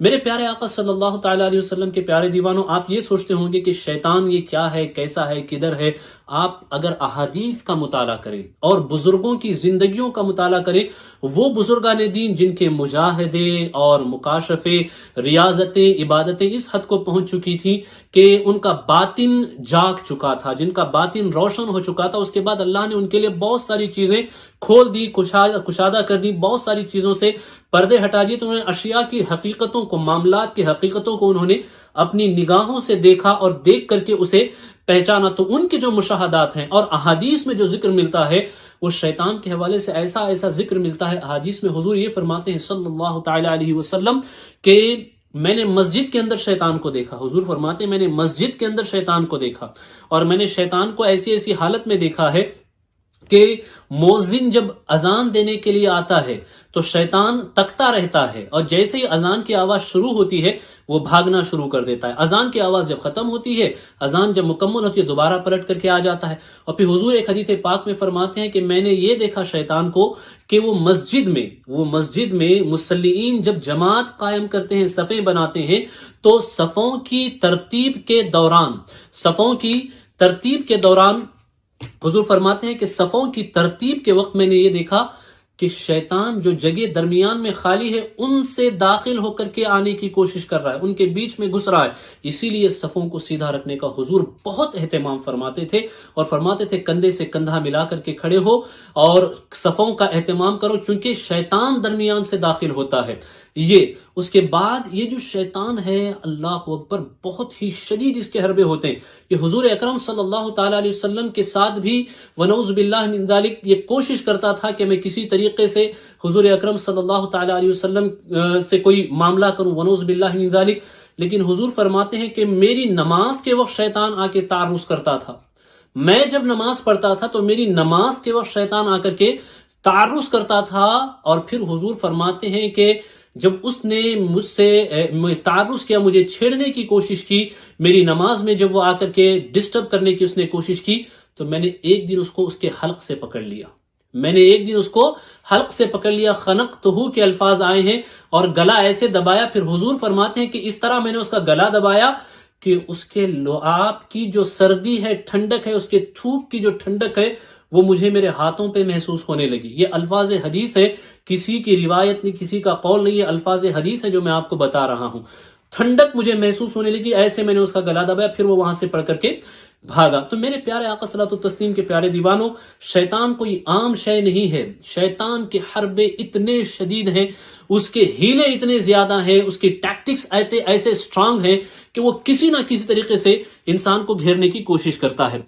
میرے پیارے آقا صلی اللہ تعالیٰ علیہ وسلم کے پیارے دیوانوں، آپ یہ سوچتے ہوں گے کہ شیطان یہ کیا ہے، کیسا ہے، کدھر ہے؟ آپ اگر احادیث کا مطالعہ کریں اور بزرگوں کی زندگیوں کا مطالعہ کریں، وہ بزرگان دین جن کے مجاہدے اور مکاشفے، ریاضتیں، عبادتیں اس حد کو پہنچ چکی تھی کہ ان کا باطن جاگ چکا تھا، جن کا باطن روشن ہو چکا تھا، اس کے بعد اللہ نے ان کے لیے بہت ساری چیزیں کھول دی، کشادہ کر دی، بہت ساری چیزوں سے پردے ہٹا دیے، تو انہوں نے اشیاء کی حقیقتوں کو، معاملات کی حقیقتوں کو انہوں نے اپنی نگاہوں سے دیکھا اور دیکھ کر کے اسے پہچانا۔ تو ان کے جو مشاہدات ہیں اور احادیث میں جو ذکر ملتا ہے وہ شیطان کے حوالے سے ایسا ذکر ملتا ہے۔ احادیث میں حضور یہ فرماتے ہیں صلی اللہ تعالی علیہ وسلم کہ میں نے مسجد کے اندر شیطان کو دیکھا۔ حضور فرماتے ہیں میں نے مسجد کے اندر شیطان کو دیکھا، اور میں نے شیطان کو ایسی حالت میں دیکھا ہے کہ مؤذن جب اذان دینے کے لیے آتا ہے تو شیطان تکتا رہتا ہے، اور جیسے ہی اذان کی آواز شروع ہوتی ہے وہ بھاگنا شروع کر دیتا ہے۔ اذان کی آواز جب ختم ہوتی ہے، اذان جب مکمل ہوتی ہے، دوبارہ پلٹ کر کے آ جاتا ہے۔ اور پھر حضور ایک حدیث پاک میں فرماتے ہیں کہ میں نے یہ دیکھا شیطان کو کہ وہ مسجد میں مصلیین جب جماعت قائم کرتے ہیں، صفیں بناتے ہیں، تو صفوں کی ترتیب کے دوران حضور فرماتے ہیں کہ صفوں کی ترتیب کے وقت میں نے یہ دیکھا کہ شیطان جو جگہ درمیان میں خالی ہے ان سے داخل ہو کر کے آنے کی کوشش کر رہا ہے، ان کے بیچ میں گھس رہا ہے۔ اسی لیے صفوں کو سیدھا رکھنے کا حضور بہت اہتمام فرماتے تھے، اور فرماتے تھے کندھے سے کندھا ملا کر کے کھڑے ہو اور صفوں کا اہتمام کرو، چونکہ شیطان درمیان سے داخل ہوتا ہے۔ اس کے بعد یہ جو شیطان ہے، اللہ اکبر، بہت ہی شدید اس کے حربے ہوتے ہیں۔ یہ حضور اکرم صلی اللہ تعالی علیہ وسلم کے ساتھ بھی ونعوذ باللہ من ذالک یہ کوشش کرتا تھا کہ میں کسی طریقے سے حضور اکرم صلی اللہ تعالی علیہ وسلم سے کوئی معاملہ کروں، ونعوذ باللہ من ذالک، لیکن حضور فرماتے ہیں کہ میری نماز کے وقت شیطان آ کے تعرض کرتا تھا۔ میں جب نماز پڑھتا تھا تو میری نماز کے وقت شیطان آ کر کے تعرض کرتا تھا، اور پھر حضور فرماتے ہیں کہ جب اس نے مجھ سے تعرض کیا، مجھے چھیڑنے کی کوشش کی، میری نماز میں جب وہ آ کر کے ڈسٹرب کرنے کی اس نے کوشش کی، تو میں نے ایک دن اس کو اس کے حلق سے پکڑ لیا۔ خنقتہ کے الفاظ آئے ہیں، اور گلا ایسے دبایا۔ پھر حضور فرماتے ہیں کہ اس طرح میں نے اس کا گلا دبایا کہ اس کے لعاب کی جو سردی ہے، ٹھنڈک ہے، اس کے تھوک کی جو ٹھنڈک ہے، وہ مجھے میرے ہاتھوں پہ محسوس ہونے لگی۔ یہ الفاظ حدیث ہے، کسی کی روایت نہیں، کسی کا قول نہیں، یہ الفاظ حدیث ہے جو میں آپ کو بتا رہا ہوں۔ ٹھنڈک مجھے محسوس ہونے لگی، ایسے میں نے اس کا گلا دبایا، پھر وہ وہاں سے پڑھ کر کے بھاگا۔ تو میرے پیارے آقا صلاۃ التسلیم کے پیارے دیوانوں، شیطان کوئی عام شے نہیں ہے۔ شیطان کے حربے اتنے شدید ہیں، اس کے ہیلے اتنے زیادہ ہیں، اس کی ٹیکٹکس ایسے اسٹرانگ ہیں کہ وہ کسی نہ کسی طریقے سے انسان کو گھیرنے کی کوشش کرتا ہے۔